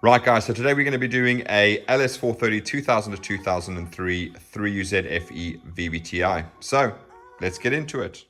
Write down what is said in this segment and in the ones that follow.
Right guys, so today we're going to be doing a LS430 2000 to 2003 3UZ-FE VVT-i. So let's get into it.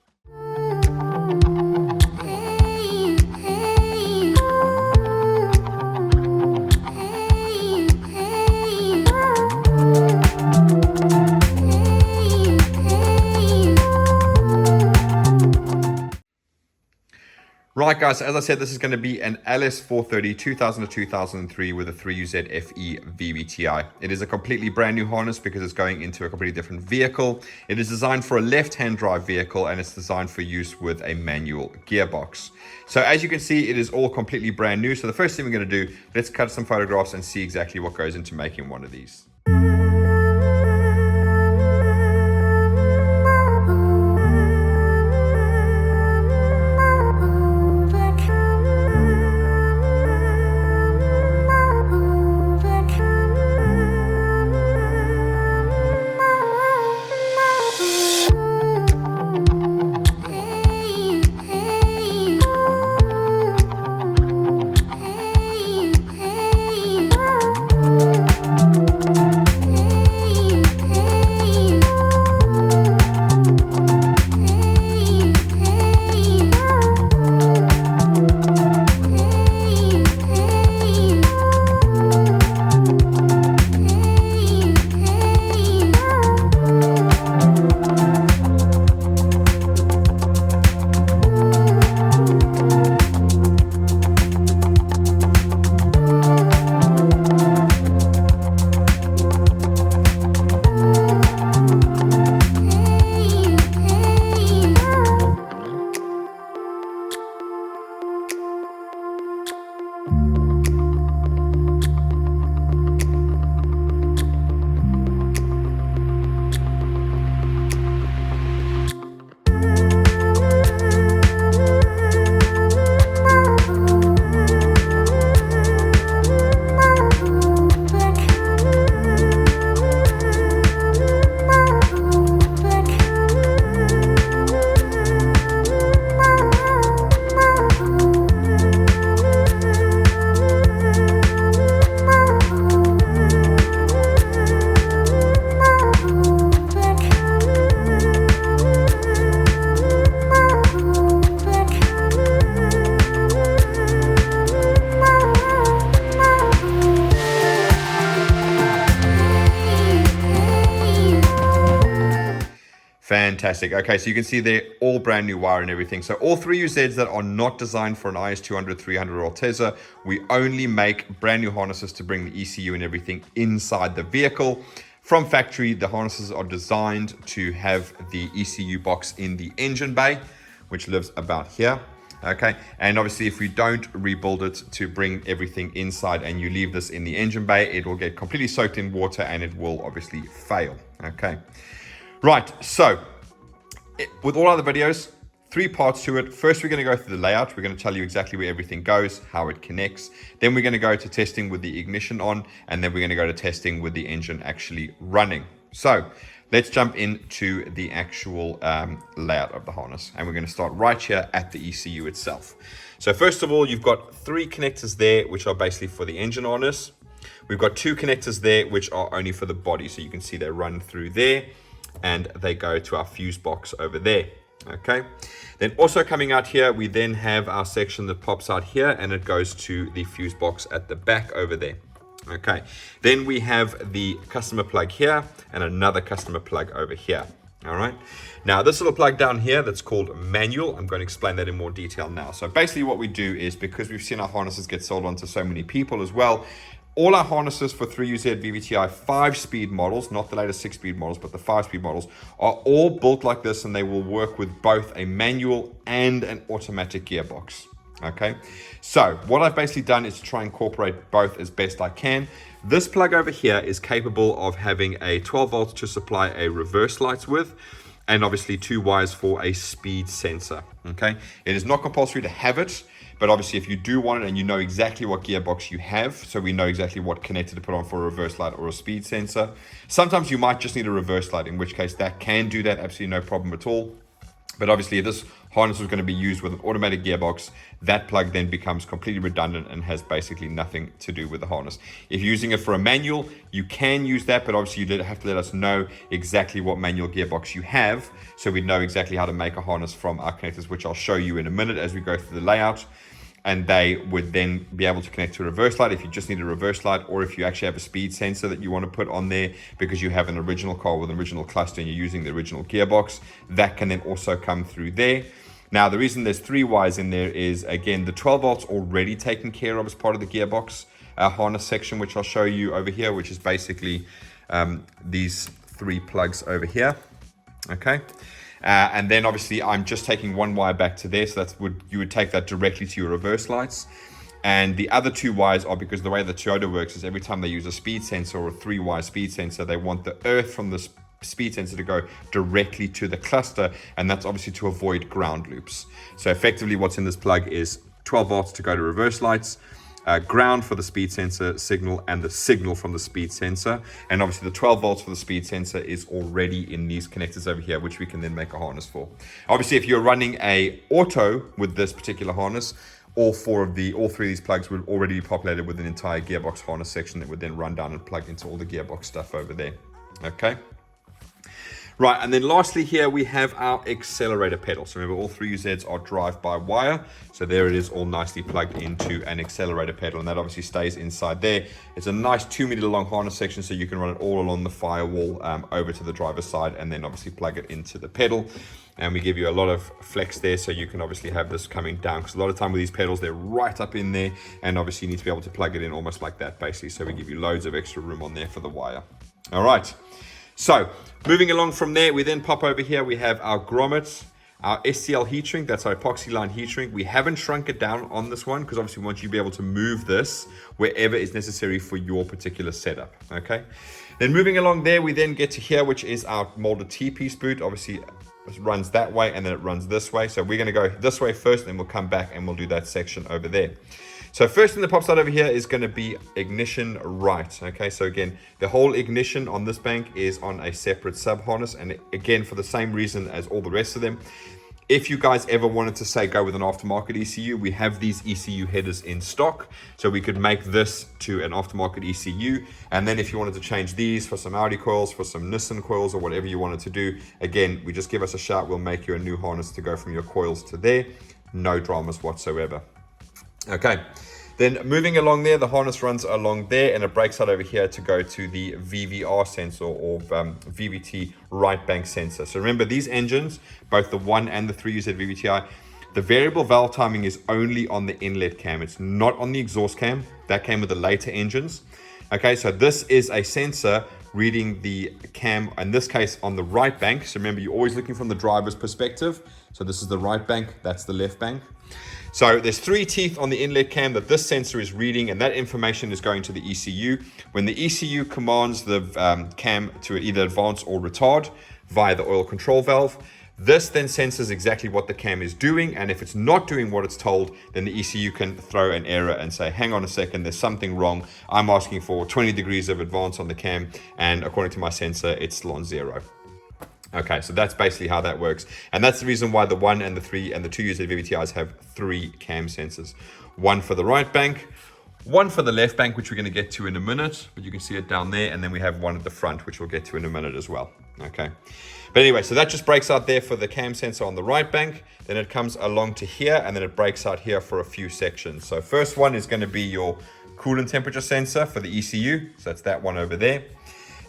Right guys, so as I said, this is going to be an LS430 2000 to 2003 with a 3UZ-FE VVT-i. It is a completely brand new harness because it's going into a completely different vehicle. It is designed for a left-hand drive vehicle and it's designed for use with a manual gearbox. So as you can see, it is all completely brand new. So the first thing we're going to do, let's cut some photographs and see exactly what goes into making one of these. Fantastic. Okay, so you can see they're all brand new wire and everything. So all 3UZs that are not designed for an IS200, 300 or Tesla, we only make brand new harnesses to bring the ECU and everything inside the vehicle. From factory, the harnesses are designed to have the ECU box in the engine bay, which lives about here. Okay, and obviously if we don't rebuild it to bring everything inside and you leave this in the engine bay, it will get completely soaked in water and it will obviously fail. Okay. Right, so with all other videos, 3 parts to it. First, we're going to go through the layout. We're going to tell you exactly where everything goes, how it connects. Then we're going to go to testing with the ignition on, and then we're going to go to testing with the engine actually running. So let's jump into the actual layout of the harness, and we're going to start right here at the ECU itself. So first of all, you've got 3 connectors there, which are basically for the engine harness. We've got 2 connectors there, which are only for the body. So you can see they run through there, and they go to our fuse box over there. Okay, then also coming out here, we then have our section that pops out here and it goes to the fuse box at the back over there. Okay, then we have the customer plug here and another customer plug over here. All right, now this little plug down here that's called manual, I'm going to explain that in more detail now. So basically what we do is, because we've seen our harnesses get sold on to so many people as well, all our harnesses for 3UZ VVT-i 5-speed models, not the latest 6-speed models, but the 5-speed models, are all built like this, and they will work with both a manual and an automatic gearbox. Okay, so what I've basically done is to try and incorporate both as best I can. This plug over here is capable of having a 12 volts to supply a reverse lights with, and obviously 2 wires for a speed sensor. Okay, it is not compulsory to have it, but obviously if you do want it and you know exactly what gearbox you have, so we know exactly what connector to put on for a reverse light or a speed sensor. Sometimes you might just need a reverse light, in which case that can do that, absolutely no problem at all. But obviously this harness was going to be used with an automatic gearbox, that plug then becomes completely redundant and has basically nothing to do with the harness. If you're using it for a manual, you can use that, but obviously you have to let us know exactly what manual gearbox you have, so we know exactly how to make a harness from our connectors, which I'll show you in a minute as we go through the layout. And they would then be able to connect to a reverse light if you just need a reverse light, or if you actually have a speed sensor that you want to put on there because you have an original car with an original cluster and you're using the original gearbox, that can then also come through there. Now, the reason there's 3 wires in there is, again, the 12 volts already taken care of as part of the gearbox harness section, which I'll show you over here, which is basically these 3 plugs over here, okay? And then obviously I'm just taking 1 wire back to there, so you would take that directly to your reverse lights. And the other 2 wires are, because the way the Toyota works is every time they use a speed sensor or a 3-wire speed sensor, they want the earth from the speed sensor to go directly to the cluster, and that's obviously to avoid ground loops. So effectively what's in this plug is 12 volts to go to reverse lights, ground for the speed sensor signal, and the signal from the speed sensor. And obviously the 12 volts for the speed sensor is already in these connectors over here, which we can then make a harness for. Obviously, if you're running a auto with this particular harness, all 3 of these plugs would already be populated with an entire gearbox harness section that would then run down and plug into all the gearbox stuff over there. Okay. Right, and then lastly here we have our accelerator pedal. So remember, all 3UZs are drive-by-wire. So there it is, all nicely plugged into an accelerator pedal, and that obviously stays inside there. It's a nice 2-meter long harness section, so you can run it all along the firewall over to the driver's side, and then obviously plug it into the pedal. And we give you a lot of flex there, so you can obviously have this coming down, because a lot of time with these pedals, they're right up in there, and obviously you need to be able to plug it in almost like that, basically. So we give you loads of extra room on there for the wire. All right. So moving along from there, we then pop over here. We have our grommets, our STL heat shrink. That's our epoxy line heat shrink. We haven't shrunk it down on this one because obviously we want you to be able to move this wherever is necessary for your particular setup. Okay. Then moving along there, we then get to here, which is our molded T-piece boot. Obviously it runs that way and then it runs this way. So we're going to go this way first, then we'll come back and we'll do that section over there. So first thing that pops out over here is going to be ignition right. Okay, so again, the whole ignition on this bank is on a separate sub harness, and again, for the same reason as all the rest of them. If you guys ever wanted to say go with an aftermarket ECU, we have these ECU headers in stock, so we could make this to an aftermarket ECU. And then if you wanted to change these for some Audi coils, for some Nissan coils, or whatever you wanted to do, again, we just give us a shout. We'll make you a new harness to go from your coils to there. No dramas whatsoever. Okay, then moving along there, the harness runs along there and it breaks out over here to go to the VVR sensor, or VVT right bank sensor. So remember, these engines, both the 1 and the 3UZ VVT-i, the variable valve timing is only on the inlet cam. It's not on the exhaust cam. That came with the later engines. Okay, so this is a sensor reading the cam, in this case on the right bank. So remember, you're always looking from the driver's perspective. So this is the right bank, that's the left bank. So there's 3 teeth on the inlet cam that this sensor is reading, and that information is going to the ECU. When the ECU commands the cam to either advance or retard via the oil control valve, this then senses exactly what the cam is doing, and if it's not doing what it's told, then the ECU can throw an error and say, hang on a second, there's something wrong. I'm asking for 20 degrees of advance on the cam, and according to my sensor, it's still on 0. Okay, so that's basically how that works. And that's the reason why the 1 and the 3 and the 2UZ VVT-is have 3 cam sensors. 1 for the right bank, 1 for the left bank, which we're going to get to in a minute, but you can see it down there. And then we have 1 at the front, which we'll get to in a minute as well. Okay. But anyway, so that just breaks out there for the cam sensor on the right bank. Then it comes along to here, and then it breaks out here for a few sections. So first one is going to be your coolant temperature sensor for the ECU. So that's that one over there.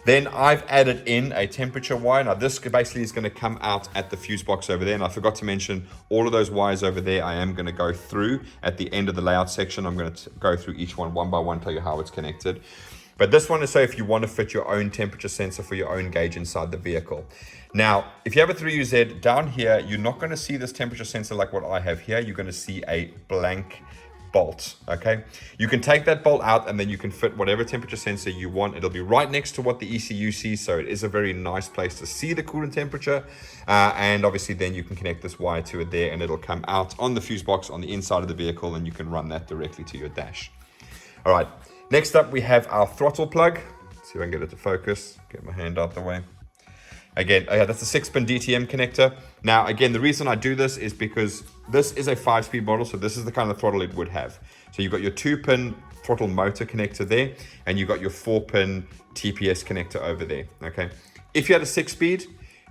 Then I've added in a temperature wire. Now this basically is going to come out at the fuse box over there. And I forgot to mention all of those wires over there I am going to go through at the end of the layout section. I'm going to go through each one by one, tell you how it's connected. But this one is so if you want to fit your own temperature sensor for your own gauge inside the vehicle. Now, if you have a 3UZ down here, you're not going to see this temperature sensor like what I have here. You're going to see a blank bolt. Okay, you can take that bolt out and then you can fit whatever temperature sensor you want. It'll be right next to what the ECU sees, so it is a very nice place to see the coolant temperature, and obviously then you can connect this wire to it there and it'll come out on the fuse box on the inside of the vehicle, and you can run that directly to your dash. All right, next up we have our throttle plug. Let's see if I can get it to focus, get my hand out the way. Again, that's a 6-pin DTM connector. Now, again, the reason I do this is because this is a 5-speed model, so this is the kind of throttle it would have. So you've got your 2-pin throttle motor connector there, and you've got your 4-pin TPS connector over there, okay? If you had a 6-speed,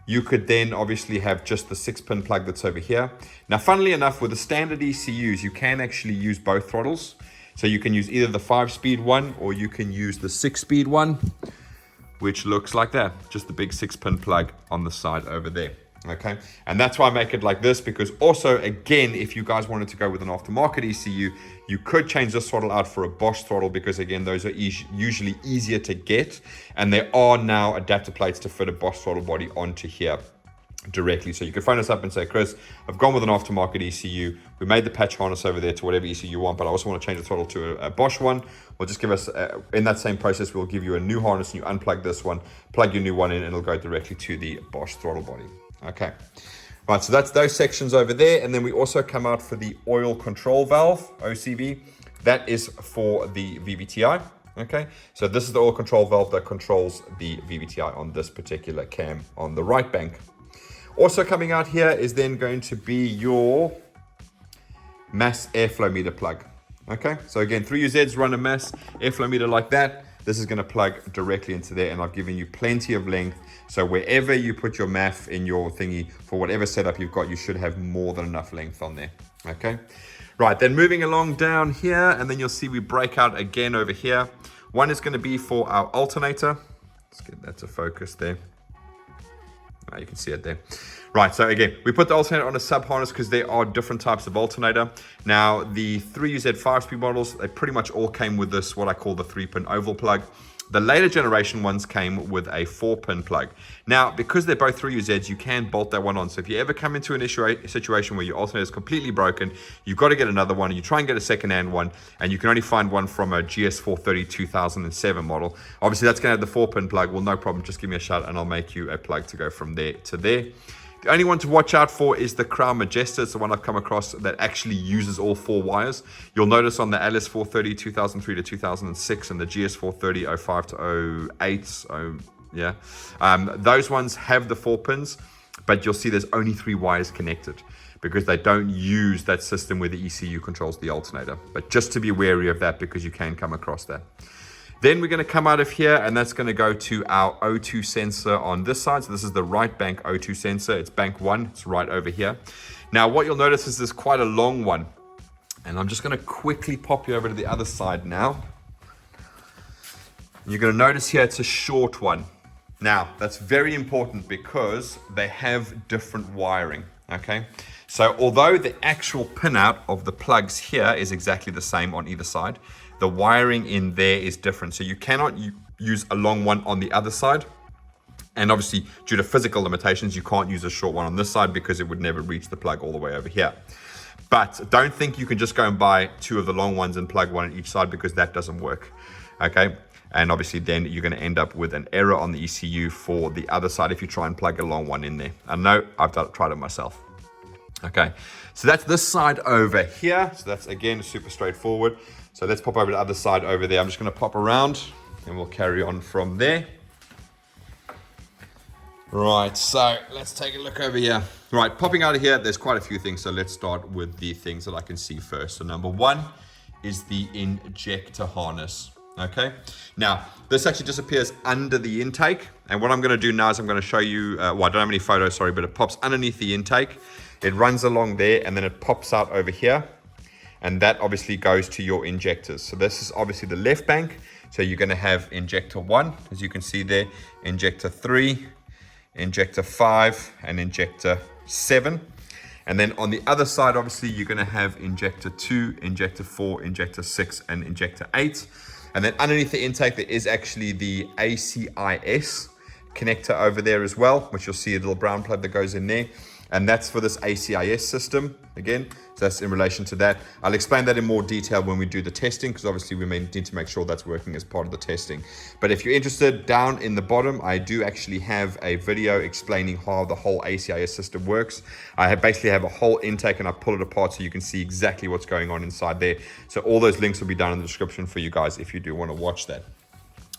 you could then obviously have just the 6-pin plug that's over here. Now, funnily enough, with the standard ECUs, you can actually use both throttles. So you can use either the 5-speed one, or you can use the 6-speed one, which looks like that, just the big 6-pin plug on the side over there, okay? And that's why I make it like this, because also, again, if you guys wanted to go with an aftermarket ECU, you could change this throttle out for a Bosch throttle, because again, those are usually easier to get, and there are now adapter plates to fit a Bosch throttle body onto here directly. So you can phone us up and say, Chris, I've gone with an aftermarket ECU. We made the patch harness over there to whatever ECU you want, but I also want to change the throttle to a Bosch one. Or just give us, in that same process, we'll give you a new harness and you unplug this one, plug your new one in, and it'll go directly to the Bosch throttle body. Okay. Right, so that's those sections over there. And then we also come out for the oil control valve, OCV. That is for the VVT-i. Okay, so this is the oil control valve that controls the VVT-i on this particular cam on the right bank. Also coming out here is then going to be your mass airflow meter plug. Okay, so again, 3UZs run a mass airflow meter like that. This is going to plug directly into there, and I've given you plenty of length. So wherever you put your MAF in your thingy, for whatever setup you've got, you should have more than enough length on there. Okay, right, then moving along down here, and then you'll see we break out again over here. One is going to be for our alternator. Let's get that to focus there. You can see it there. Right, so again, we put the alternator on a sub harness because there are different types of alternator. Now, the 3UZ 5-speed models, they pretty much all came with this, what I call the 3-pin oval plug. The later generation ones came with a 4-pin plug. Now, because they're both 3UZs, you can bolt that one on. So if you ever come into a situation where your alternator is completely broken, you've got to get another one. You try and get a second-hand one, and you can only find one from a GS430 2007 model. Obviously, that's going to have the 4-pin plug. Well, no problem. Just give me a shout, and I'll make you a plug to go from there to there. The only one to watch out for is the Crown Majesta. It's the one I've come across that actually uses all 4 wires. You'll notice on the LS430 2003 to 2006 and the GS430 05 to 08, those ones have the 4 pins, but you'll see there's only 3 wires connected because they don't use that system where the ECU controls the alternator. But just to be wary of that, because you can come across that. Then we're going to come out of here, and that's going to go to our O2 sensor on this side. So this is the right bank O2 sensor. It's bank 1. It's right over here. Now, what you'll notice is there's quite a long one. And I'm just going to quickly pop you over to the other side now. You're going to notice here it's a short one. Now, that's very important because they have different wiring, okay? So although the actual pinout of the plugs here is exactly the same on either side, the wiring in there is different. So you cannot use a long one on the other side. And obviously, due to physical limitations, you can't use a short one on this side because it would never reach the plug all the way over here. But don't think you can just go and buy 2 of the long ones and plug one on each side, because that doesn't work, okay? And obviously then you're going to end up with an error on the ECU for the other side if you try and plug a long one in there. I know, I've tried it myself. Okay, so that's this side over here. So that's, again, super straightforward. So let's pop over to the other side over there. I'm just going to pop around and we'll carry on from there. Right, so let's take a look over here. Right, popping out of here, there's quite a few things. So let's start with the things that I can see first. So number 1 is the injector harness. Okay, now this actually disappears under the intake. And what I'm going to do now is I'm going to show you, well, I don't have any photos, sorry, but it pops underneath the intake. It runs along there and then it pops out over here. And that obviously goes to your injectors. So this is obviously the left bank. So you're going to have injector 1, as you can see there, injector 3, injector 5, and injector 7. And then on the other side, obviously, you're going to have injector 2, injector 4, injector 6, and injector 8. And then underneath the intake, there is actually the ACIS connector over there as well, which you'll see a little brown plug that goes in there. And that's for this ACIS system, again, so that's in relation to that. I'll explain that in more detail when we do the testing, because obviously we may need to make sure that's working as part of the testing. But if you're interested, down in the bottom, I do actually have a video explaining how the whole ACIS system works. I basically have a whole intake and I pull it apart so you can see exactly what's going on inside there. So all those links will be down in the description for you guys if you do want to watch that.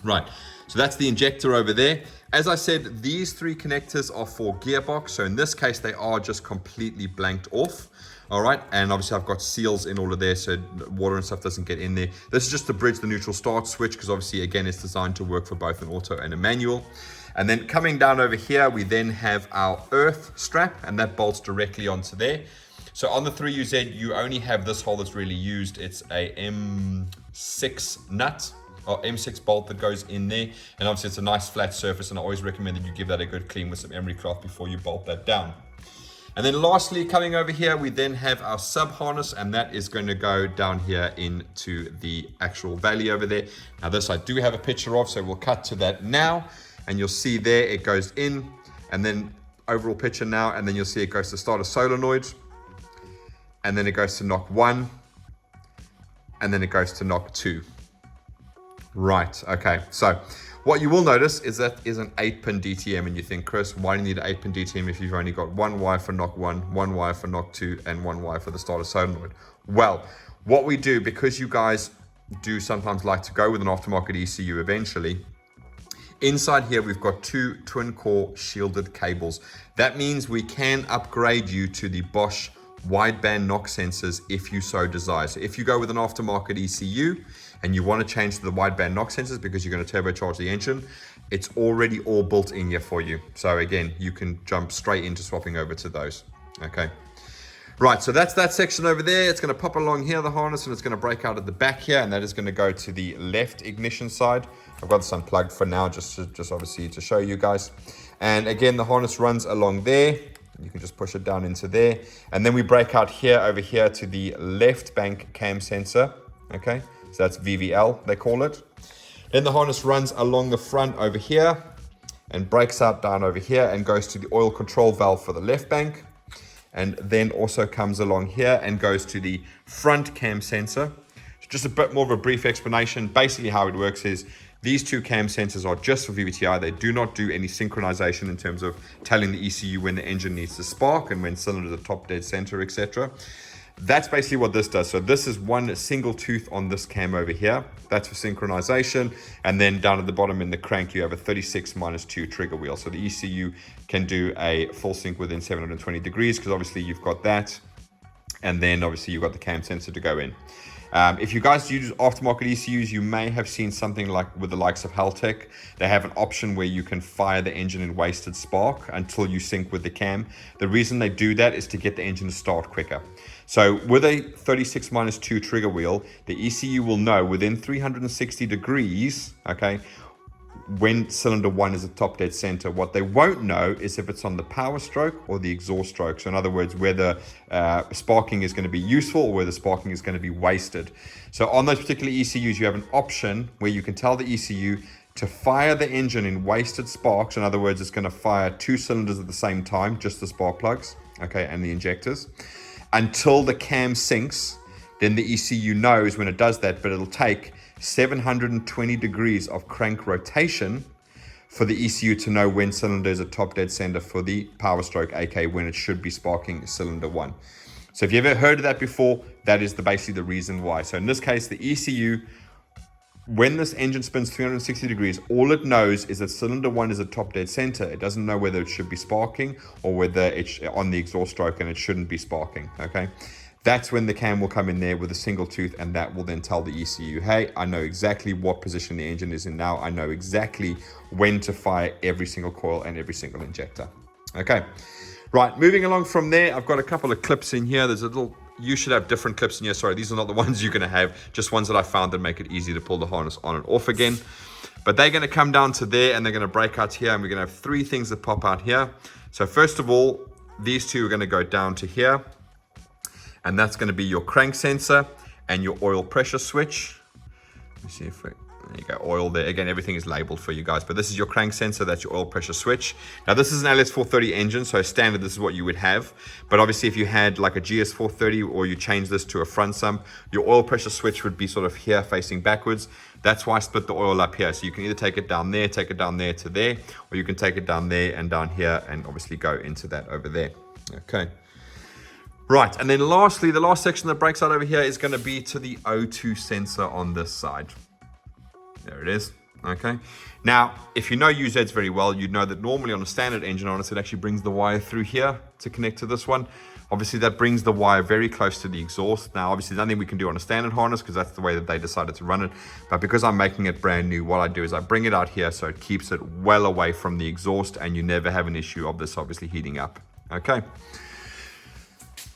Right, so that's the injector over there. As I said, these three connectors are for gearbox. So in this case, they are just completely blanked off. All right, and obviously I've got seals in all of there so water and stuff doesn't get in there. This is just to bridge the neutral start switch because obviously, again, it's designed to work for both an auto and a manual. And then coming down over here, we then have our earth strap, and that bolts directly onto there. So on the 3UZ, you only have this hole that's really used. It's a M6 nut, or M6 bolt that goes in there. And obviously it's a nice flat surface, and I always recommend that you give that a good clean with some emery cloth before you bolt that down. And then lastly, coming over here, we then have our sub harness, and that is going to go down here into the actual valley over there. Now this I do have a picture of, so we'll cut to that now. And you'll see there, it goes in, and then overall picture now, and then you'll see it goes to start a solenoid, and then it goes to knock 1, and then it goes to knock 2. Right, okay, so what you will notice is that is an 8-pin DTM, and you think, Chris, why do you need an 8-pin DTM if you've only got one wire for knock 1, one wire for knock 2, and one wire for the starter solenoid? Well, what we do, because you guys do sometimes like to go with an aftermarket ECU eventually, inside here we've got 2 twin core shielded cables. That means we can upgrade you to the Bosch wideband knock sensors if you so desire. So if you go with an aftermarket ECU and you want to change to the wideband knock sensors because you're going to turbocharge the engine, it's already all built in here for you. So again, you can jump straight into swapping over to those. Okay. Right, so that's that section over there. It's going to pop along here, the harness, and it's going to break out at the back here, and that is going to go to the left ignition side. I've got this unplugged for now, just obviously to show you guys. And again, the harness runs along there. You can just push it down into there. And then we break out here, over here to the left bank cam sensor. Okay, so that's VVL, they call it. Then the harness runs along the front over here and breaks out down over here and goes to the oil control valve for the left bank. And then also comes along here and goes to the front cam sensor. Just a bit more of a brief explanation. Basically how it works is these 2 cam sensors are just for VVT-i. They do not do any synchronization in terms of telling the ECU when the engine needs to spark and when cylinders are top dead center, etc. That's basically what this does. So this is one single tooth on this cam over here. That's for synchronization. And then down at the bottom in the crank, you have a 36-2 trigger wheel. So the ECU can do a full sync within 720 degrees because obviously you've got that. And then obviously you've got the cam sensor to go in. If you guys use aftermarket ECUs, you may have seen something like with the likes of Haltech. They have an option where you can fire the engine in wasted spark until you sync with the cam. The reason they do that is to get the engine to start quicker. So with a 36-2 trigger wheel, the ECU will know within 360 degrees, okay, when cylinder 1 is at top dead center. What they won't know is if it's on the power stroke or the exhaust stroke. So in other words, whether sparking is going to be useful or whether sparking is going to be wasted. So on those particular ECUs, you have an option where you can tell the ECU to fire the engine in wasted sparks. In other words, it's going to fire 2 cylinders at the same time, just the spark plugs, okay, and the injectors, until the cam sinks. Then the ECU knows when it does that, but it'll take 720 degrees of crank rotation for the ECU to know when cylinder is at top dead center for the power stroke, aka when it should be sparking cylinder 1. So if you ever heard of that before, that is basically the reason why. So in this case, the ECU, when this engine spins 360 degrees, all it knows is that cylinder 1 is at top dead center. It doesn't know whether it should be sparking or whether it's on the exhaust stroke and it shouldn't be sparking, okay? That's when the cam will come in there with a single tooth, and that will then tell the ECU, hey, I know exactly what position the engine is in now. I know exactly when to fire every single coil and every single injector. Okay, right, moving along from there, I've got a couple of clips in here. There's a little, you should have different clips in here. Sorry, these are not the ones you're gonna have, just ones that I found that make it easy to pull the harness on and off again. But they're gonna come down to there and they're gonna break out here, and we're gonna have 3 things that pop out here. So first of all, these 2 are gonna go down to here. And that's going to be your crank sensor and your oil pressure switch. Let me see if there you go, oil there. Again, everything is labeled for you guys, but this is your crank sensor, that's your oil pressure switch. Now this is an LS430 engine, so standard, this is what you would have. But obviously if you had like a GS430 or you change this to a front sump, your oil pressure switch would be sort of here facing backwards. That's why I split the oil up here. So you can either take it down there to there, or you can take it down there and down here and obviously go into that over there. Okay. Right, and then lastly, the last section that breaks out over here is going to be to the O2 sensor on this side. There it is. Okay. Now, if you know UZs very well, you'd know that normally on a standard engine harness, it actually brings the wire through here to connect to this one. Obviously, that brings the wire very close to the exhaust. Now, obviously, nothing we can do on a standard harness because that's the way that they decided to run it. But because I'm making it brand new, what I do is I bring it out here so it keeps it well away from the exhaust and you never have an issue of this obviously heating up. Okay.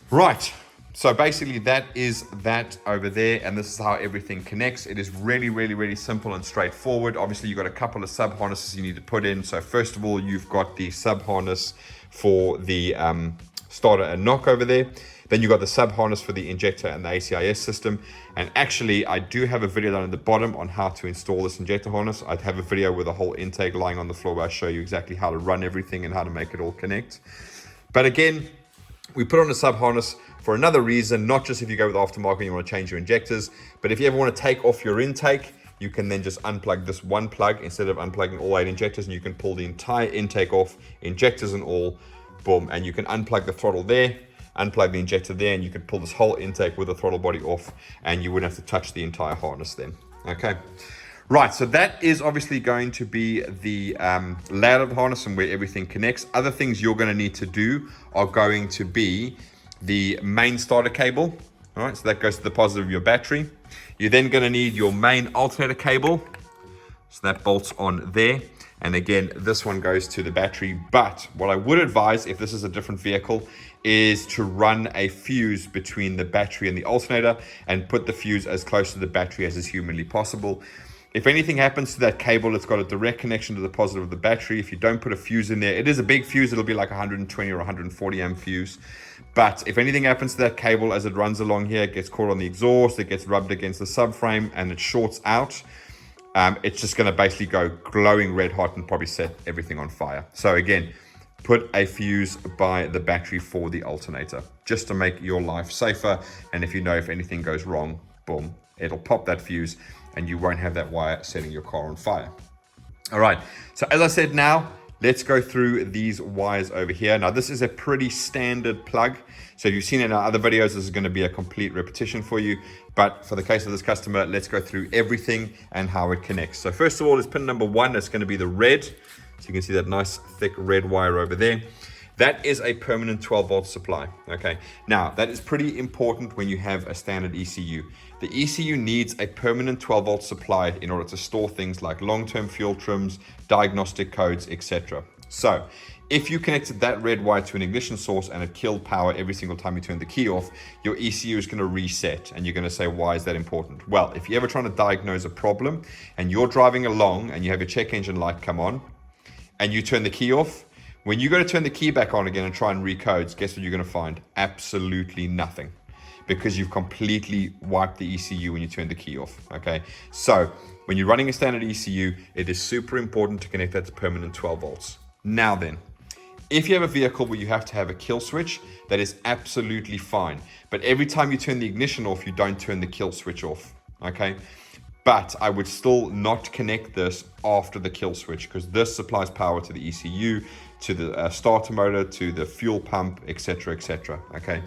Right. So basically that is that over there, and this is how everything connects. It is really, really, really simple and straightforward. Obviously, you've got a couple of sub harnesses you need to put in. So first of all, you've got the sub harness for the starter and knock over there. Then you've got the sub harness for the injector and the ACIS system. And actually, I do have a video down at the bottom on how to install this injector harness. I'd have a video with a whole intake lying on the floor where I show you exactly how to run everything and how to make it all connect. But again, we put on a sub harness for another reason, not just if you go with aftermarket and you want to change your injectors, but if you ever want to take off your intake, you can then just unplug this one plug instead of unplugging all 8 injectors, and you can pull the entire intake off, injectors and all, boom, and you can unplug the throttle there, unplug the injector there, and you can pull this whole intake with the throttle body off, and you wouldn't have to touch the entire harness then. Okay. Right, so that is obviously going to be the layout of the harness and where everything connects. Other things you're going to need to do are going to be the main starter cable. All right, so that goes to the positive of your battery. You're then going to need your main alternator cable. So that bolts on there. And again, this one goes to the battery. But what I would advise, if this is a different vehicle, is to run a fuse between the battery and the alternator and put the fuse as close to the battery as is humanly possible. If anything happens to that cable, it's got a direct connection to the positive of the battery. If you don't put a fuse in there, it is a big fuse. It'll be like 120 or 140 amp fuse. But if anything happens to that cable as it runs along here, it gets caught on the exhaust, it gets rubbed against the subframe and it shorts out, it's just going to basically go glowing red hot and probably set everything on fire. So again, put a fuse by the battery for the alternator just to make your life safer. And if you know if anything goes wrong, boom, it'll pop that fuse and you won't have that wire setting your car on fire. All right, so as I said, now let's go through these wires over here. Now this is a pretty standard plug. So if you've seen it in our other videos, this is going to be a complete repetition for you. But for the case of this customer, let's go through everything and how it connects. So first of all is pin number 1. That's going to be the red. So you can see that nice thick red wire over there. That is a permanent 12 volt supply. Okay. Now that is pretty important when you have a standard ECU. The ECU needs a permanent 12 volt supply in order to store things like long-term fuel trims, diagnostic codes, etc. So if you connected that red wire to an ignition source and it killed power every single time you turn the key off, your ECU is going to reset, and you're going to say, why is that important? Well, if you're ever trying to diagnose a problem and you're driving along and you have your check engine light come on and you turn the key off, when you go to turn the key back on again and try and recodes, guess what you're going to find? Absolutely nothing, because you've completely wiped the ECU when you turn the key off. Okay, so when you're running a standard ECU, it is super important to connect that to permanent 12 volts. Now then, if you have a vehicle where you have to have a kill switch, that is absolutely fine. But every time you turn the ignition off, you don't turn the kill switch off. Okay, but I would still not connect this after the kill switch, because this supplies power to the ECU, to the starter motor, to the fuel pump, etc., etc. Okay.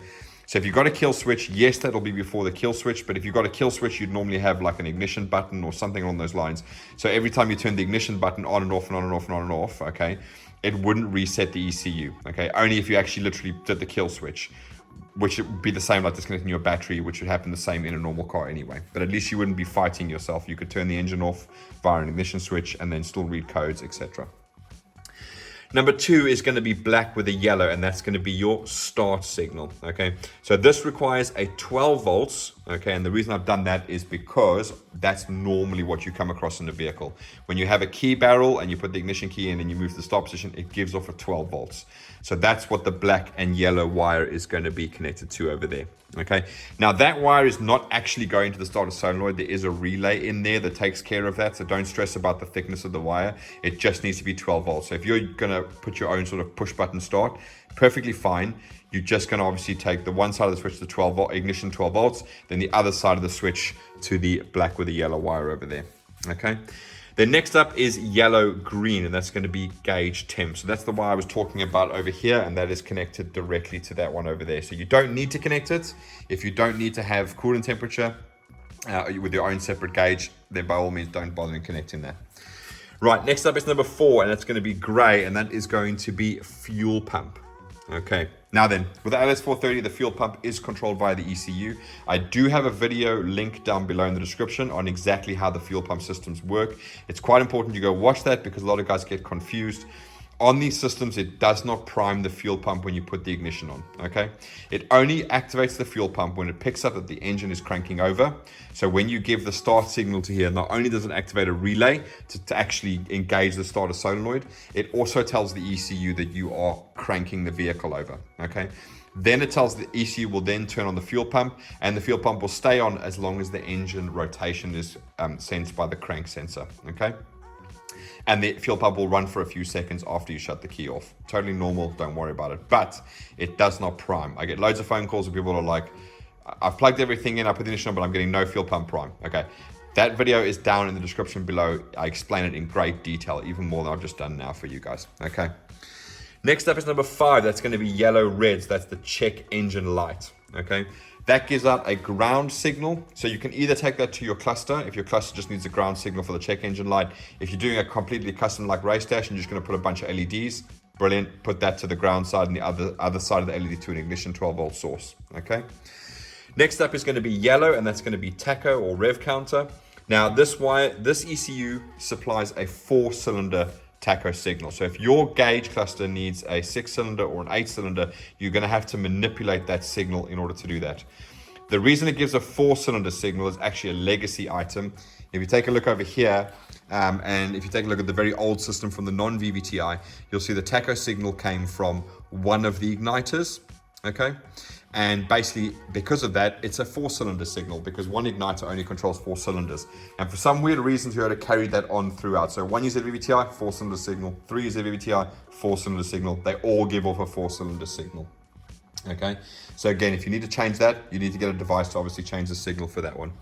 So if you've got a kill switch, yes, that'll be before the kill switch. But if you've got a kill switch, you'd normally have like an ignition button or something along those lines. So every time you turn the ignition button on and off and on and off and on and off, okay, it wouldn't reset the ECU, okay? Only if you actually literally did the kill switch, which would be the same like disconnecting your battery, which would happen the same in a normal car anyway. But at least you wouldn't be fighting yourself. You could turn the engine off via an ignition switch and then still read codes, etc. Number 2 is going to be black with a yellow, and that's going to be your start signal, okay? So this requires a 12 volts, okay? And the reason I've done that is because that's normally what you come across in the vehicle. When you have a key barrel and you put the ignition key in and you move to the start position, it gives off a 12 volts. So that's what the black and yellow wire is going to be connected to over there. Okay, now that wire is not actually going to the starter solenoid. There is a relay in there that takes care of that, so don't stress about the thickness of the wire. It just needs to be 12 volts. So if you're going to put your own sort of push button start, perfectly fine. You're just going to obviously take the one side of the switch to 12 volt ignition, 12 volts, then the other side of the switch to the black with the yellow wire over there. Okay, then next up is yellow green, and that's going to be gauge temp. So that's the wire I was talking about over here, and that is connected directly to that one over there. So you don't need to connect it if you don't need to have coolant temperature with your own separate gauge. then by all means don't bother in connecting that. Right, next up is number 4, and it's going to be gray, and that is going to be fuel pump. Okay, now then, with the LS430, the fuel pump is controlled via the ECU. I do have a video link down below in the description on exactly how the fuel pump systems work. It's quite important you go watch that because a lot of guys get confused. On these systems, it does not prime the fuel pump when you put the ignition on, okay? It only activates the fuel pump when it picks up that the engine is cranking over. So when you give the start signal to here, not only does it activate a relay to actually engage the starter solenoid, it also tells the ECU that you are cranking the vehicle over, okay? Then it tells the ECU will then turn on the fuel pump, and the fuel pump will stay on as long as the engine rotation is sensed by the crank sensor, okay? And the fuel pump will run for a few seconds after you shut the key off. Totally normal, don't worry about it. But it does not prime. I get loads of phone calls where people are like, I've plugged everything in, I put the ignition on, but I'm getting no fuel pump prime. Okay, that video is down in the description below. I explain it in great detail, even more than I've just done now for you guys. Okay. Next up is number 5. That's going to be yellow red. So that's the check engine light. Okay. That gives out a ground signal. So you can either take that to your cluster, if your cluster just needs a ground signal for the check engine light. If you're doing a completely custom like race dash and you're just going to put a bunch of LEDs, brilliant. Put that to the ground side and the other side of the LED to an ignition 12-volt source. Okay. Next up is going to be yellow, and that's going to be tacho or rev counter. Now this ECU supplies a 4-cylinder tacho signal. So if your gauge cluster needs a 6-cylinder or an 8-cylinder, you're going to have to manipulate that signal in order to do that. The reason it gives a 4-cylinder signal is actually a legacy item. If you take a look over here, and if you take a look at the very old system from the non-VVT-i, you'll see the tacho signal came from one of the igniters, okay? And basically, because of that, it's a 4-cylinder signal because one igniter only controls 4 cylinders. And for some weird reason, Toyota carried that on throughout. So 1UZ VVT-i, 4-cylinder signal. 3UZ VVT-i, 4-cylinder signal. They all give off a 4-cylinder signal. Okay. So again, if you need to change that, you need to get a device to obviously change the signal for that one.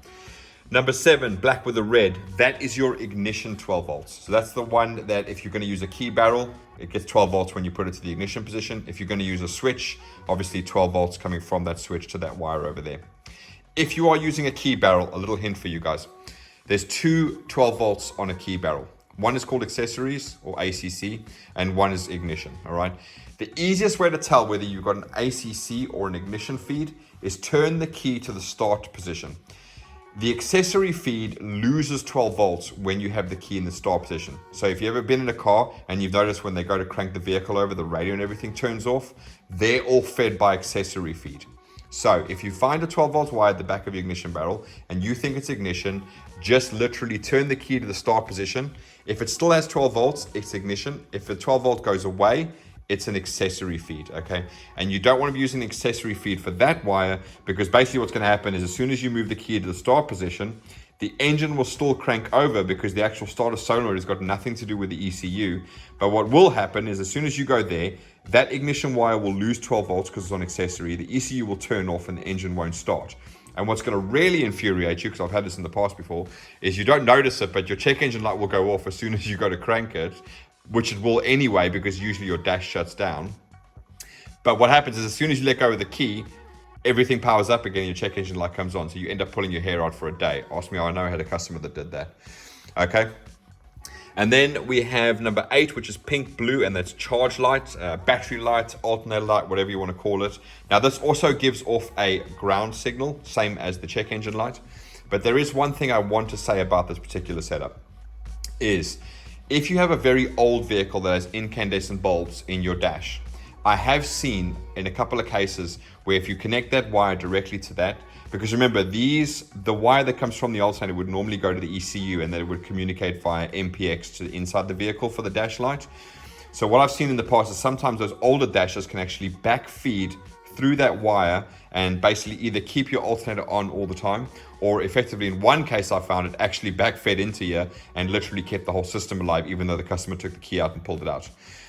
Number 7, black with a red. That is your ignition 12 volts. So that's the one that if you're going to use a key barrel, it gets 12 volts when you put it to the ignition position. If you're going to use a switch, obviously 12 volts coming from that switch to that wire over there. If you are using a key barrel, a little hint for you guys. There's 2 12 volts on a key barrel. One is called accessories or ACC, and one is ignition, all right? The easiest way to tell whether you've got an ACC or an ignition feed is turn the key to the start position. The accessory feed loses 12 volts when you have the key in the start position. So if you've ever been in a car and you've noticed when they go to crank the vehicle over, the radio and everything turns off, they're all fed by accessory feed. So if you find a 12 volt wire at the back of your ignition barrel and you think it's ignition, just literally turn the key to the start position. If it still has 12 volts, it's ignition. If the 12 volt goes away, it's an accessory feed, okay? And you don't want to be using an accessory feed for that wire because basically what's going to happen is as soon as you move the key to the start position, the engine will still crank over because the actual starter solenoid has got nothing to do with the ECU. But what will happen is as soon as you go there, that ignition wire will lose 12 volts because it's on accessory. The ECU will turn off and the engine won't start. And what's going to really infuriate you, because I've had this in the past before, is you don't notice it, but your check engine light will go off as soon as you go to crank it, which it will anyway because usually your dash shuts down. But what happens is as soon as you let go of the key, everything powers up again and your check engine light comes on. So you end up pulling your hair out for a day. Ask me, I know I had a customer that did that. Okay. And then we have number 8, which is pink blue, and that's charge light, battery light, alternator light, whatever you want to call it. Now this also gives off a ground signal, same as the check engine light. But there is one thing I want to say about this particular setup is if you have a very old vehicle that has incandescent bulbs in your dash, I have seen in a couple of cases where if you connect that wire directly to that, because remember the wire that comes from the alternator would normally go to the ECU and then it would communicate via MPX to inside the vehicle for the dash light. So what I've seen in the past is sometimes those older dashes can actually backfeed through that wire and basically either keep your alternator on all the time, or effectively in one case I found it actually backfed into here and literally kept the whole system alive even though the customer took the key out and pulled it out.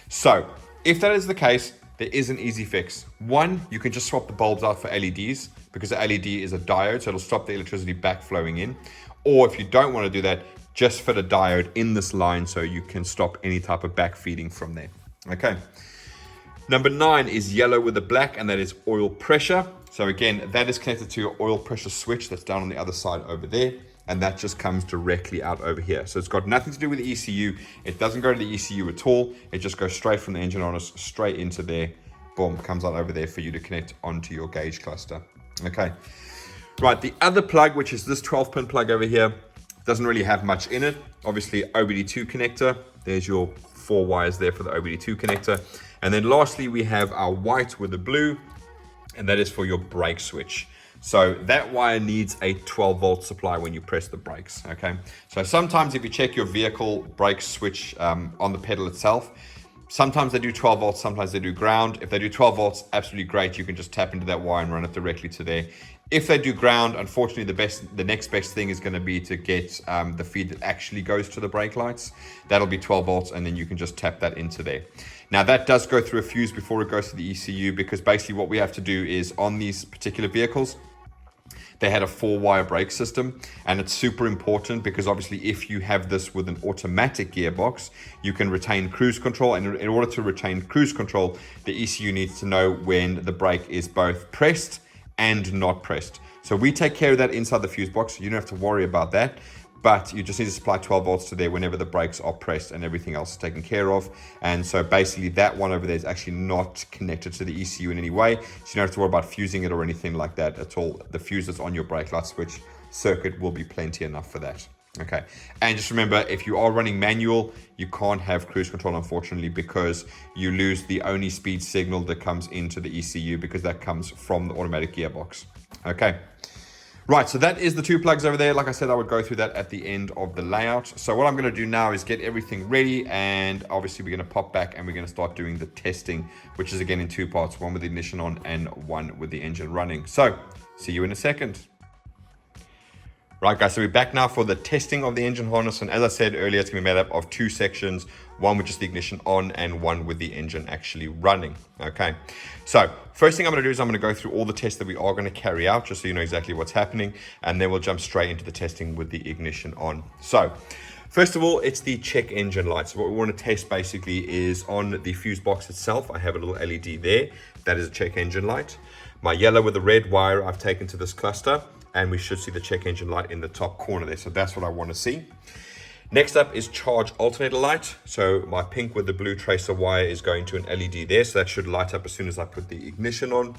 So if that is the case, there is an easy fix. One, you can just swap the bulbs out for LEDs because the LED is a diode, so it'll stop the electricity backflowing in. Or if you don't want to do that, just fit a diode in this line so you can stop any type of backfeeding from there. Okay. Number 9 is yellow with the black, and that is oil pressure. So again, that is connected to your oil pressure switch that's down on the other side over there. and that just comes directly out over here. So it's got nothing to do with the ECU. It doesn't go to the ECU at all. It just goes straight from the engine harness straight into there. Boom, comes out over there for you to connect onto your gauge cluster. Okay, right, the other plug, which is this 12-pin plug over here, doesn't really have much in it. Obviously, OBD2 connector. There's your 4 wires there for the OBD2 connector. And then lastly, we have our white with the blue, and that is for your brake switch. So that wire needs a 12-volt supply when you press the brakes, okay? So sometimes if you check your vehicle brake switch on the pedal itself, sometimes they do 12 volts, sometimes they do ground. If they do 12 volts, absolutely great. You can just tap into that wire and run it directly to there. If they do ground, unfortunately, the next best thing is going to be to get the feed that actually goes to the brake lights. That'll be 12 volts, and then you can just tap that into there. Now, that does go through a fuse before it goes to the ECU, because basically what we have to do is on these particular vehicles, they had a 4-wire brake system, and it's super important because obviously if you have this with an automatic gearbox, you can retain cruise control, and in order to retain cruise control, the ECU needs to know when the brake is both pressed and not pressed. So we take care of that inside the fuse box, so you don't have to worry about that, but you just need to supply 12 volts to there whenever the brakes are pressed and everything else is taken care of. And so basically that one over there is actually not connected to the ECU in any way, so you don't have to worry about fusing it or anything like that at all. The fuse that's on your brake light switch circuit will be plenty enough for that. Okay, and just remember, if you are running manual, you can't have cruise control, unfortunately, because you lose the only speed signal that comes into the ECU, because that comes from the automatic gearbox. Okay, right, so that is the 2 plugs over there. Like I said, I would go through that at the end of the layout. So what I'm going to do now is get everything ready, and obviously we're going to pop back and we're going to start doing the testing, which is again in 2 parts, one with the ignition on and one with the engine running. So see you in a second. Right guys, so we're back now for the testing of the engine harness, and as I said earlier, it's going to be made up of 2 sections, one with just the ignition on and one with the engine actually running. Okay, so first thing I'm going to do is I'm going to go through all the tests that we are going to carry out, just so you know exactly what's happening, and then we'll jump straight into the testing with the ignition on. So first of all, it's the check engine light. So what we want to test basically is on the fuse box itself. I have a little LED there, that is a check engine light. My yellow with the red wire I've taken to this cluster, and we should see the check engine light in the top corner there. So that's what I want to see. Next up is charge alternator light. So my pink with the blue tracer wire is going to an LED there. So that should light up as soon as I put the ignition on.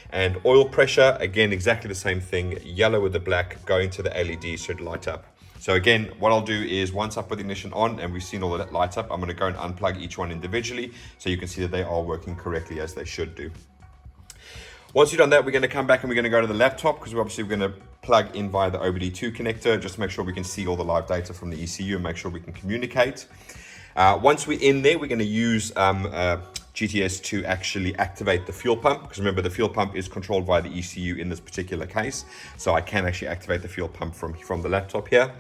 And oil pressure, again, exactly the same thing. Yellow with the black going to the LED should light up. So again, what I'll do is once I put the ignition on and we've seen all of that light up, I'm going to go and unplug each one individually so you can see that they are working correctly as they should do. Once you've done that, we're going to come back and we're going to go to the laptop, because we're going to plug in via the OBD2 connector, just to make sure we can see all the live data from the ECU and make sure we can communicate. Once we're in there, we're going to use GTS to actually activate the fuel pump, because remember, the fuel pump is controlled via the ECU in this particular case. So I can actually activate the fuel pump from the laptop here.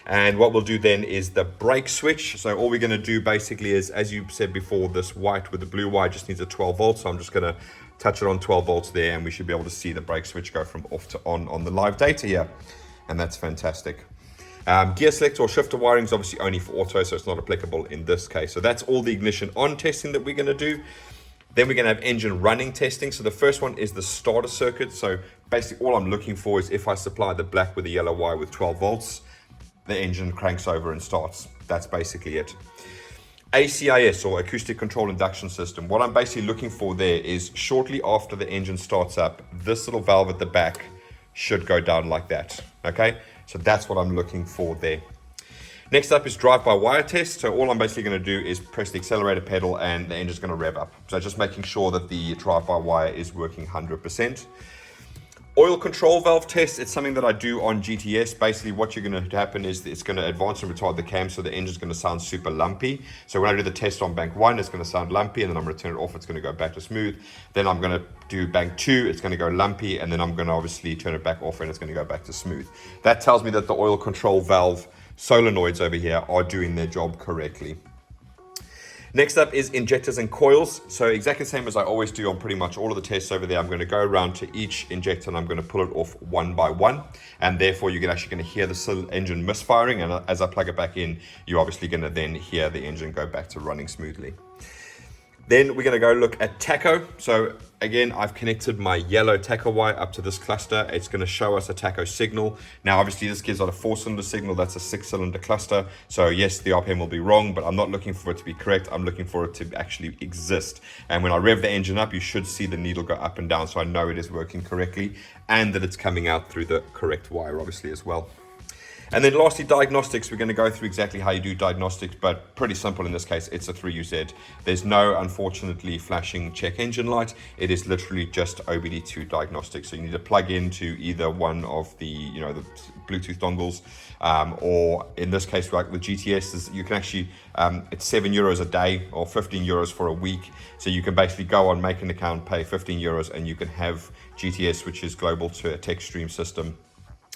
And what we'll do then is the brake switch. So all we're going to do basically is, as you said before, this white with the blue wire just needs a 12 volt. So I'm just going to touch it on 12 volts there, and we should be able to see the brake switch go from off to on the live data here. And that's fantastic. Gear selector or shifter wiring is obviously only for auto, so it's not applicable in this case. So that's all the ignition on testing that we're going to do. Then we're going to have engine running testing. So the first one is the starter circuit. So basically all I'm looking for is if I supply the black with the yellow wire with 12 volts, the engine cranks over and starts. That's basically it. ACIS, or acoustic control induction system. What I'm basically looking for there is shortly after the engine starts up, this little valve at the back should go down like that. Okay, so that's what I'm looking for there. Next up is drive-by-wire test. So all I'm basically going to do is press the accelerator pedal and the engine's going to rev up. So just making sure that the drive-by-wire is working 100%. Oil control valve test, it's something that I do on GTS. Basically what you're going to happen is it's going to advance and retard the cam, so the engine's going to sound super lumpy. So when I do the test on bank 1, it's going to sound lumpy, and then I'm going to turn it off, it's going to go back to smooth. Then I'm going to do bank 2, it's going to go lumpy, and then I'm going to obviously turn it back off and it's going to go back to smooth. That tells me that the oil control valve solenoids over here are doing their job correctly. Next up is injectors and coils. So exactly the same as I always do on pretty much all of the tests over there. I'm going to go around to each injector and I'm going to pull it off one by one. And therefore you're actually going to hear the engine misfiring. And as I plug it back in, you're obviously going to then hear the engine go back to running smoothly. Then we're going to go look at tacho. So again, I've connected my yellow tacho wire up to this cluster. It's going to show us a tacho signal. Now, obviously, this gives out a 4-cylinder signal. That's a 6-cylinder cluster. So yes, the RPM will be wrong, but I'm not looking for it to be correct. I'm looking for it to actually exist. And when I rev the engine up, you should see the needle go up and down. So I know it is working correctly and that it's coming out through the correct wire, obviously, as well. And then lastly, diagnostics. We're going to go through exactly how you do diagnostics, but pretty simple in this case. It's a 3UZ. There's no, unfortunately, flashing check engine light. It is literally just OBD2 diagnostics. So you need to plug into either one of the, the Bluetooth dongles, or in this case, like with GTS, you can actually, it's €7 a day or 15 euros for a week. So you can basically go on, make an account, pay 15 euros, and you can have GTS, which is global to a tech stream system,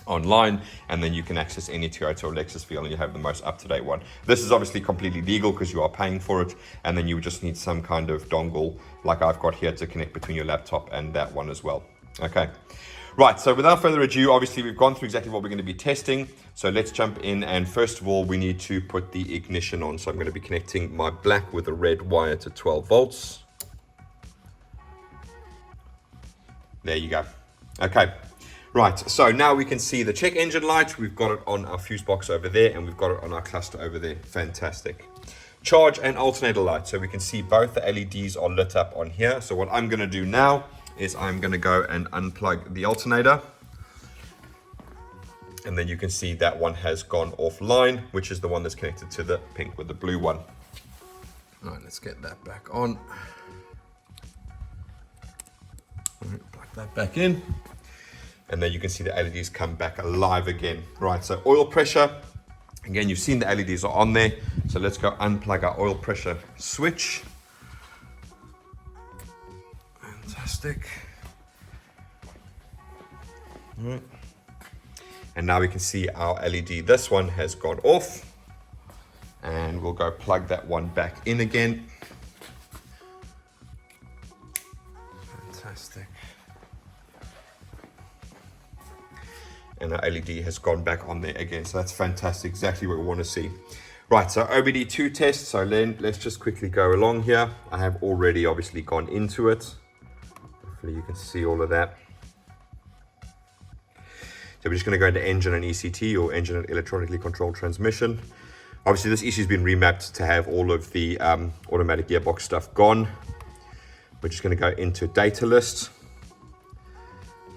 online, and then you can access any Toyota or Lexus vehicle and you have the most up-to-date one. This is obviously completely legal because you are paying for it, and then you would just need some kind of dongle like I've got here to connect between your laptop and that one as well. Okay, right, so without further ado, obviously we've gone through exactly what we're going to be testing, so let's jump in. And first of all, we need to put the ignition on. So I'm going to be connecting my black with a red wire to 12 volts. There you go. Okay. Right, so now we can see the check engine light. We've got it on our fuse box over there, and we've got it on our cluster over there. Fantastic. Charge and alternator light. So we can see both the LEDs are lit up on here. So what I'm going to do now is I'm going to go and unplug the alternator. And then you can see that one has gone offline, which is the one that's connected to the pink with the blue one. All right, let's get that back on. All right, plug that back in. And then you can see the LEDs come back alive again. Right, so oil pressure. Again, you've seen the LEDs are on there. So let's go unplug our oil pressure switch. Fantastic. All right. And now we can see our LED. This one has gone off. And we'll go plug that one back in again. Fantastic. And our LED has gone back on there again. So that's fantastic, exactly what we want to see. Right, so OBD2 test. So then let's just quickly go along here. I have already obviously gone into it. Hopefully you can see all of that. So we're just going to go into engine and ECT, or engine and electronically controlled transmission. Obviously this ECU has been remapped to have all of the automatic gearbox stuff gone. We're just going to go into data list.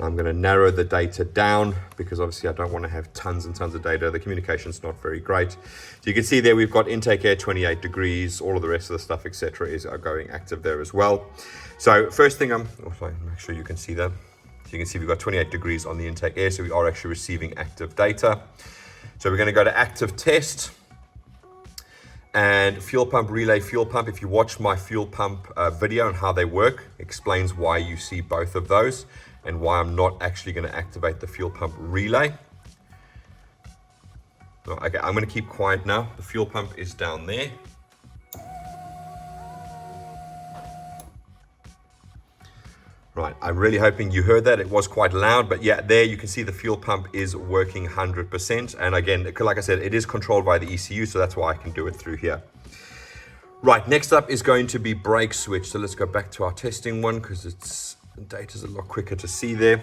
I'm going to narrow the data down because obviously I don't want to have tons and tons of data. The communication's not very great. So you can see there we've got intake air 28 degrees, all of the rest of the stuff, etc. are going active there as well. So first thing make sure you can see that. So you can see we've got 28 degrees on the intake air, so we are actually receiving active data. So we're going to go to active test. And fuel pump, relay, fuel pump. If you watch my fuel pump video on how they work, explains why you see both of those and why I'm not actually going to activate the fuel pump relay. Okay, I'm going to keep quiet now. The fuel pump is down there. Right, I'm really hoping you heard that. It was quite loud, but yeah, there you can see the fuel pump is working 100%. And again, like I said, it is controlled by the ECU, so that's why I can do it through here. Right, next up is going to be brake switch. So let's go back to our testing one because the data's a lot quicker to see there.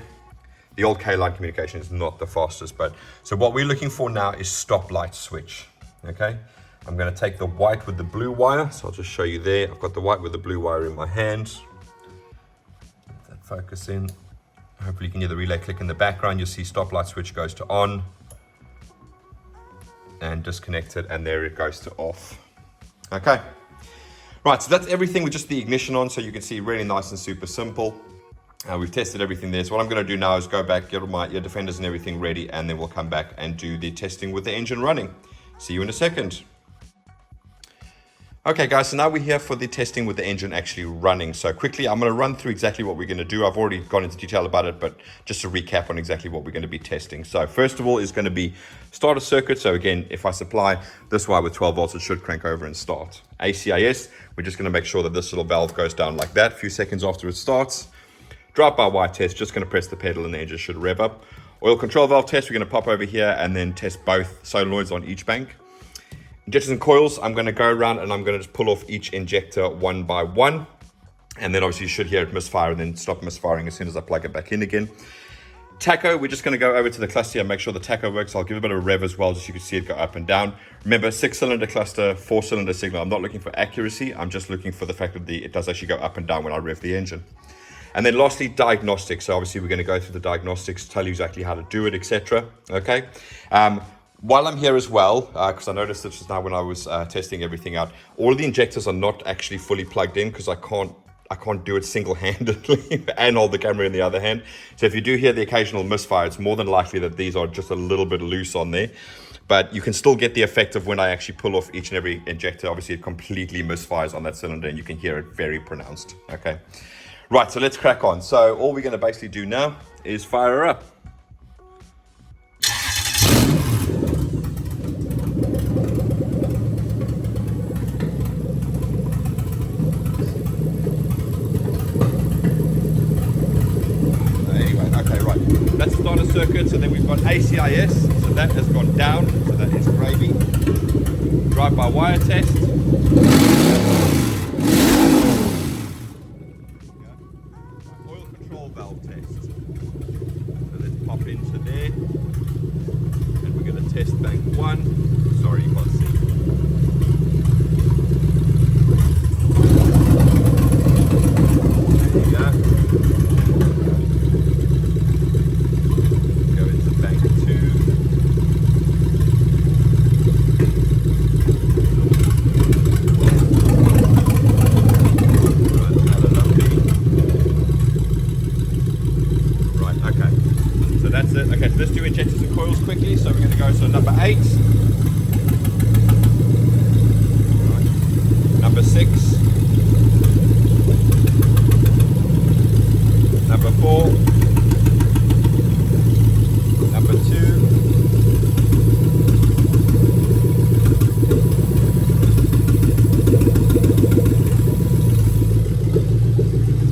The old K-line communication is not the fastest, but so what we're looking for now is stop light switch. Okay, I'm going to take the white with the blue wire. So I'll just show you there. I've got the white with the blue wire in my hand. Let that focus in. Hopefully you can hear the relay click in the background. You'll see stop light switch goes to on and disconnected, and there it goes to off. Okay. Right, so that's everything with just the ignition on. So you can see really nice and super simple. We've tested everything there. So what I'm going to do now is go back, get all your defenders and everything ready, and then we'll come back and do the testing with the engine running. See you in a second. Okay guys, so now we're here for the testing with the engine actually running. So quickly, I'm going to run through exactly what we're going to do. I've already gone into detail about it, but just to recap on exactly what we're going to be testing. So first of all is going to be starter circuit. So again, if I supply this wire with 12 volts, it should crank over and start. ACIS, we're just going to make sure that this little valve goes down like that a few seconds after it starts. Drive-by wire test, just going to press the pedal and the engine should rev up. Oil control valve test, we're going to pop over here and then test both solenoids on each bank. Injectors and coils, I'm going to go around and I'm going to just pull off each injector one by one. And then obviously you should hear it misfire and then stop misfiring as soon as I plug it back in again. Tacho, we're just going to go over to the cluster and make sure the tacho works. I'll give a bit of a rev as well, just so you can see it go up and down. Remember, 6-cylinder cluster, 4-cylinder signal. I'm not looking for accuracy. I'm just looking for the fact that it does actually go up and down when I rev the engine. And then lastly, diagnostics. So obviously we're going to go through the diagnostics, tell you exactly how to do it, etc. Okay. While I'm here as well, because I noticed this just now when I was testing everything out, all of the injectors are not actually fully plugged in because I can't do it single-handedly and hold the camera in the other hand. So if you do hear the occasional misfire, it's more than likely that these are just a little bit loose on there. But you can still get the effect of when I actually pull off each and every injector. Obviously, it completely misfires on that cylinder and you can hear it very pronounced. Okay. Right, so let's crack on. So all we're going to basically do now is fire her up. That's starter circuit, so then we've got ACIS, so that has gone down, so that is gravy. Drive-by-wire test. Oil control valve test. So let's pop into there. And we're going to test bank 1. Sorry, you can't see. There you go. Okay, so let's do injectors and coils quickly. So we're going to go to number 8, number 6, number 4, number 2,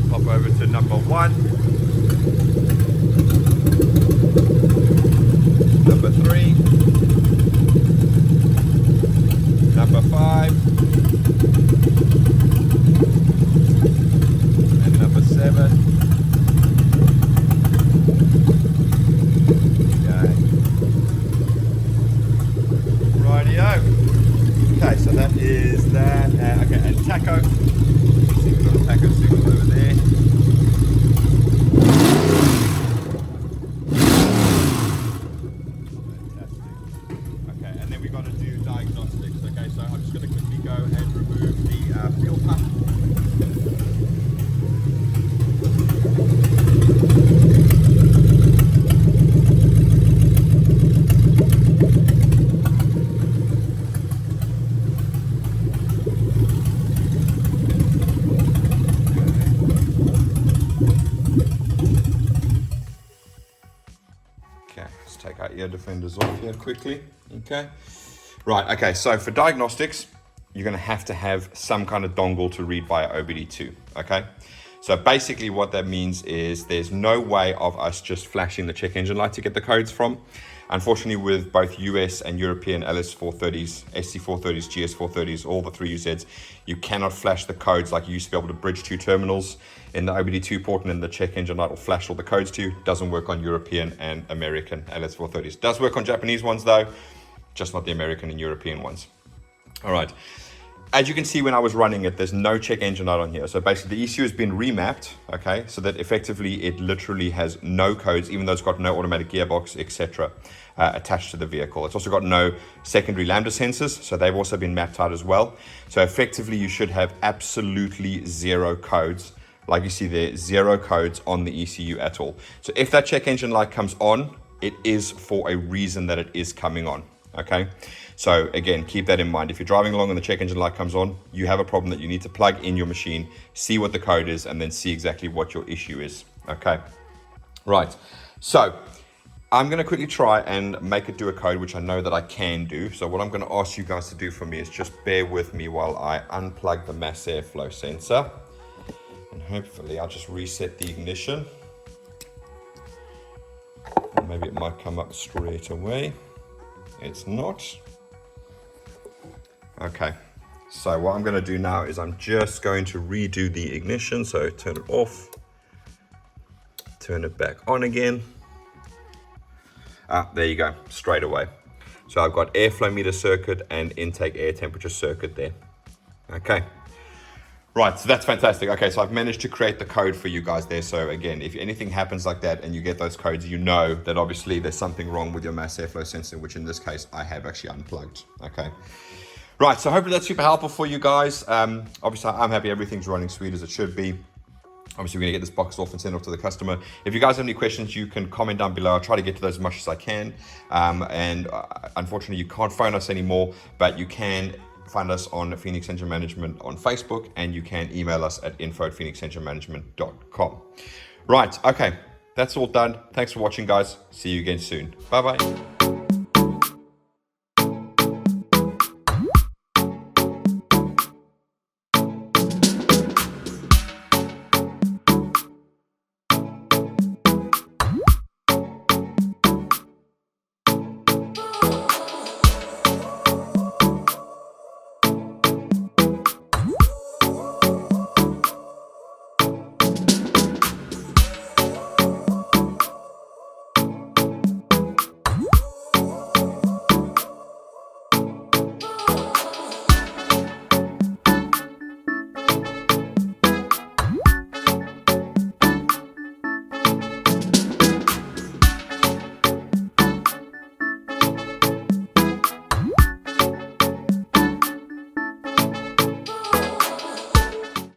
pop over to number 1. Number 3, number 5, and number 7. Okay. Rightio. Okay, so that is that. Okay, and tacho. See, we've got a tacho signal over there. Ear defenders off here quickly. Okay, right. Okay, so for diagnostics, you're going to have some kind of dongle to read via OBD2. Okay, so basically what that means is there's no way of us just flashing the check engine light to get the codes from. Unfortunately, with both US and European LS430s, SC430s, GS430s, all the 3UZs, you cannot flash the codes like you used to be able to bridge 2 terminals in the OBD2 port, and then the check engine light will flash all the codes to you. Doesn't work on European and American LS430s. Does work on Japanese ones though, just not the American and European ones. All right. As you can see when I was running it, there's no check engine light on here. So basically the ECU has been remapped, okay, so that effectively it literally has no codes, even though it's got no automatic gearbox, etc. Attached to the vehicle. It's also got no secondary Lambda sensors, so they've also been mapped out as well. So effectively you should have absolutely 0 codes. Like you see there, 0 codes on the ECU at all. So if that check engine light comes on, it is for a reason that it is coming on, okay? So again, keep that in mind. If you're driving along and the check engine light comes on, you have a problem that you need to plug in your machine, see what the code is, and then see exactly what your issue is, okay? Right, so I'm gonna quickly try and make it do a code, which I know that I can do. So what I'm gonna ask you guys to do for me is just bear with me while I unplug the mass airflow sensor. And hopefully I'll just reset the ignition. Maybe it might come up straight away. It's not. Okay, so what I'm going to do now is I'm just going to redo the ignition. So turn it off, turn it back on again. There you go, straight away. So I've got airflow meter circuit and intake air temperature circuit there. Okay. Right, so that's fantastic. Okay, so I've managed to create the code for you guys there. So again, if anything happens like that and you get those codes, you know that obviously there's something wrong with your mass airflow sensor, which in this case I have actually unplugged. Okay. Right, so hopefully that's super helpful for you guys. Obviously I'm happy everything's running sweet as it should be. Obviously, we're going to get this box off and send it off to the customer. If you guys have any questions, you can comment down below. I'll try to get to those as much as I can. Unfortunately, you can't phone us anymore, but you can find us on Phoenix Engine Management on Facebook, and you can email us at info@phoenixenginemanagement.com. Right, okay, that's all done. Thanks for watching, guys. See you again soon. Bye-bye.